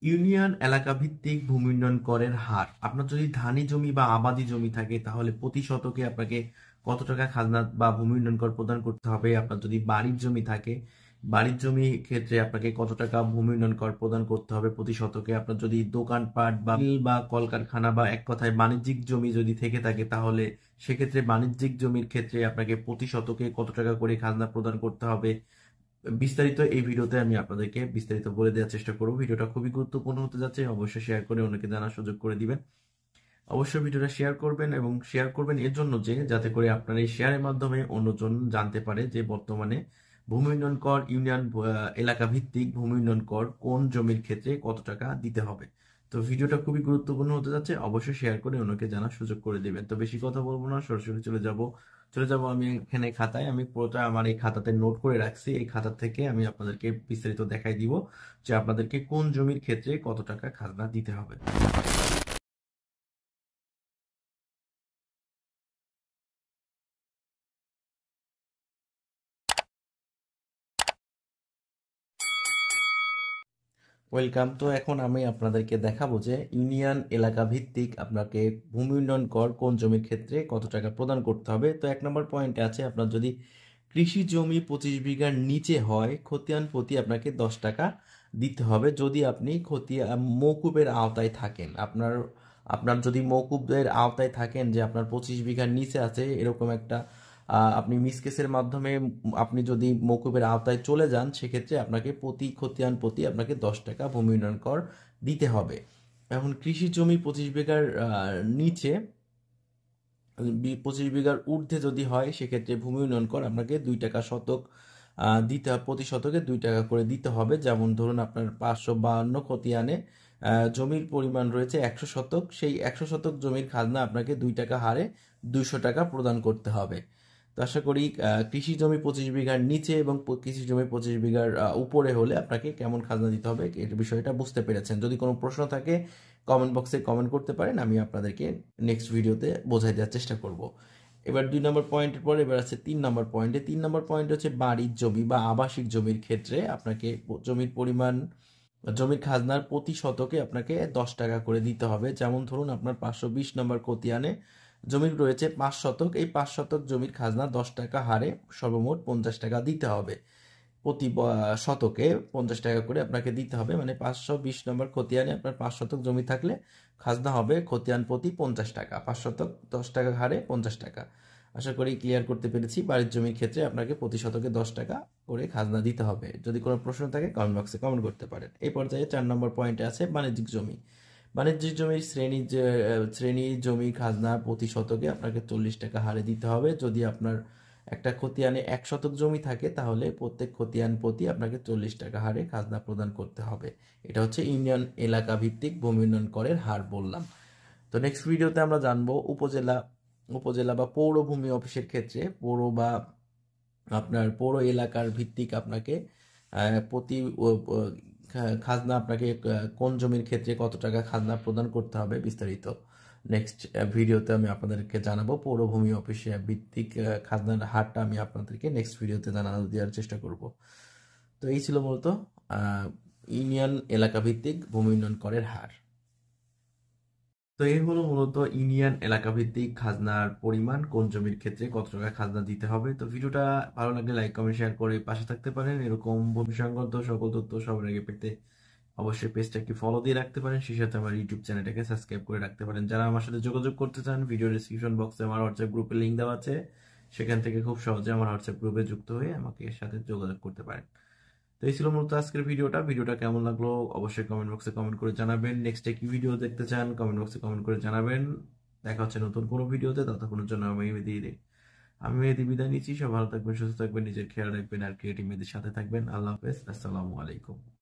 Union এলাকা ভিত্তিক ভূমি উন্নয়ন করের হার। আপনার যদি ধানি জমি বা আবাদি জমি থাকে তাহলে প্রতি শতকে আপনাকে কত টাকা খাজনা বা ভূমি উন্নয়ন কর প্রদান করতে হবে। আপনার যদি বাড়ির জমি থাকে, বাড়ির জমি ক্ষেত্রে আপনাকে কত টাকা ভূমি উন্নয়ন কর প্রদান করতে হবে প্রতি শতকে। আপনার যদি দোকানপাট বা মিল বা কলকারখানা বা এক কথায় বাণিজ্যিক জমি যদি থেকে থাকে তাহলে সেক্ষেত্রে বাণিজ্যিক জমির ক্ষেত্রে আপনাকে প্রতি শতকে কত টাকা করে খাজনা প্রদান করতে হবে। বিস্তারিত এই ভিডিওতে আমি আপনাদেরকে বিস্তারিত বলে দেওয়ার চেষ্টা করব। ভিডিওটা খুবই গুরুত্বপূর্ণ হতে যাচ্ছে, অবশ্যই শেয়ার করে অন্যকে জানার সুযোগ করে দিবেন। অবশ্যই ভিডিওটা শেয়ার করবেন এবং শেয়ার করবেন এর জন্য যে যাতে করে আপনার এই শেয়ারের মাধ্যমে অন্যজন জানতে পারে যে বর্তমানে ভূমি উন্নয়ন কর ইউনিয়ন এলাকা ভিত্তিক ভূমি উন্নয়ন কর কোন জমির ক্ষেত্রে কত টাকা দিতে হবে। তো ভিডিওটা খুবই গুরুত্বপূর্ণ হতে যাচ্ছে, অবশ্যই শেয়ার করে অন্যকে জানার সুযোগ করে দিবেন। তো বেশি কথা বলবো না, সরাসরি চলে যাব আমি এখানে খাতায়। আমি পুরোটা আমার এই খাতাতে নোট করে রাখছি। এই খাতা থেকে আমি আপনাদেরকে বিস্তারিত দেখাই দিব যে আপনাদেরকে কোন জমির ক্ষেত্রে কত টাকা খাজনা দিতে হবে। ওয়েলকাম। তো এখন আমি আপনাদেরকে দেখাবো যে ইউনিয়ন এলাকা ভিত্তিক আপনাকে ভূমি উন্নয়ন কর কোন জমির ক্ষেত্রে কত টাকা প্রদান করতে হবে। তো 1 নম্বর পয়েন্টে আছে, আপনার যদি কৃষি জমি 25 বিঘার নিচে হয় খতিয়ান প্রতি আপনাকে 10 টাকা দিতে হবে। যদি আপনি মওকুফের আওতায় থাকেন, আপনার আপনার যদি মওকুফের আওতায় থাকেন যে আপনার 25 বিঘার নিচে আছে এরকম একটা আপনি মিসকেসের মাধ্যমে আপনি যদি মওকুফের আওতায় চলে যান সেক্ষেত্রে আপনাকে প্রতি খতিয়ান প্রতি আপনাকে 10 টাকা ভূমি উন্নয়ন কর দিতে হবে। এখন কৃষি জমি 25 বিঘার নিচে 25 বিঘার ঊর্ধ্বে যদি হয় সেক্ষেত্রে ভূমি উন্নয়ন কর আপনাকে 2 টাকা শতক দিতে হবে, প্রতি শতকে 2 টাকা করে দিতে হবে। যেমন ধরুন আপনার 552 খতিয়ানে জমির পরিমাণ রয়েছে 100 শতক, সেই 100 শতক জমির খাজনা আপনাকে 2 টাকা হারে 200 টাকা প্রদান করতে হবে। তো আশা করি কৃষি জমি 25 বিঘার নিচে এবং কৃষি জমি 25 বিঘার উপরে হলে আপনাকে কেমন খাজনা দিতে হবে এর বিষয়টা বুঝতে পেরেছেন। যদি কোনো প্রশ্ন থাকে কমেন্ট বক্সে কমেন্ট করতে পারেন, আমি আপনাদেরকে নেক্সট ভিডিওতে বোঝাই দেওয়ার চেষ্টা করব। এবার 2 নম্বর পয়েন্টের পর এবার আছে 3 নম্বর পয়েন্টে। 3 নম্বর পয়েন্ট হচ্ছে বাড়ির জমি বা আবাসিক জমির ক্ষেত্রে আপনাকে জমির পরিমাণ জমির খাজনার প্রতি শতকে আপনাকে 10 টাকা করে দিতে হবে। যেমন ধরুন আপনার 520 নম্বর খতিয়ানে জমি রয়েছে 5 শতক, এই 5 শতক জমির খাজনা 10 টাকা হারে সর্বমোট 50 টাকা দিতে হবে। প্রতি শতকে 50 টাকা করে আপনাকে দিতে হবে, মানে 520 নম্বর খতিয়ানে আপনার 5 শতক জমি থাকলে খাজনা হবে খতিয়ান প্রতি 50 টাকা, 5 শতক 10 টাকা হারে 50 টাকা। আশা করি ক্লিয়ার করতে পেরেছি। বাড়ির জমির ক্ষেত্রে আপনাকে প্রতি শতকে 10 টাকা করে খাজনা দিতে হবে। যদি কোনো প্রশ্ন থাকে কমেন্ট বক্সে কমেন্ট করতে পারেন। এই পর্যায়ে 4 নম্বর পয়েন্টে আছে বাণিজ্যিক জমি। বাণিজ্যিক জমির শ্রেণী জমি খাজনা প্রতি শতকে আপনাকে 40 টাকা হারে দিতে হবে। যদি আপনার একটা খতিয়ানে 1 শতক জমি থাকে তাহলে প্রত্যেক খতিয়ান প্রতি আপনাকে 40 টাকা হারে খাজনা প্রদান করতে হবে। এটা হচ্ছে ইউনিয়ন এলাকা ভিত্তিক ভূমি উন্নয়ন করের হার বললাম। তো নেক্সট ভিডিওতে আমরা জানবো উপজেলা বা পৌরভূমি অফিসের ক্ষেত্রে আপনার পৌর এলাকার ভিত্তিক আপনাকে প্রতি খাজনা আপনাকে কোন জমির ক্ষেত্রে কত টাকা খাজনা প্রদান করতে হবে বিস্তারিত নেক্সট ভিডিওতে আমি আপনাদেরকে জানাবো। পৌরভূমি অফিসে ভিত্তিক খাজনার হারটা আমি আপনাদেরকে নেক্সট ভিডিওতে দেওয়ার চেষ্টা করব। তো এই ছিল মূলত ইউনিয়ন এলাকা ভিত্তিক ভূমি উন্নয়ন করের হার। তো এই হলো মূলত ইউনিয়ন এলাকা ভিত্তিক খাজনার পরিমাণ, কোন জমির ক্ষেত্রে কত টাকা খাজনা দিতে হবে। তো ভিডিওটা ভালো লাগলে লাইক কমেন্ট শেয়ার করে পাশে থাকতে পারেন। এরকম ভূমি সংক্রান্ত সকল তথ্য সবার আগে পেতে অবশ্যই পেজটা একটি ফলো দিয়ে রাখতে পারেন, সেই সাথে আমার ইউটিউব চ্যানেলটাকে সাবস্ক্রাইব করে রাখতে পারেন। যারা আমার সাথে যোগাযোগ করতে চান ভিডিও ডিসক্রিপশন বক্সে আমার হোয়াটসঅ্যাপ গ্রুপের লিঙ্ক দেওয়া আছে, সেখান থেকে খুব সহজে আমার হোয়াটসঅ্যাপ গ্রুপে যুক্ত হয়ে আমাকে এর সাথে যোগাযোগ করতে পারেন। তো এই ছিল মূলত আজকের ভিডিওটা কেমন লাগলো অবশ্যই কমেন্ট বক্সে কমেন্ট করে জানাবেন। নেক্সট কি ভিডিও দেখতে চান কমেন্ট বক্সে কমেন্ট করে জানাবেন। দেখা হচ্ছে নতুন কোনো ভিডিওতে, ততক্ষণের জন্য আমি মেহেদি বিদায় নিচ্ছি। সব ভালো থাকবেন, সুস্থ থাকবেন, নিজের খেয়াল রাখবেন আর ক্রিয়েটিভ মেহেদির সাথে থাকবেন। আল্লাহ হাফেজ, আসসালামু আলাইকুম।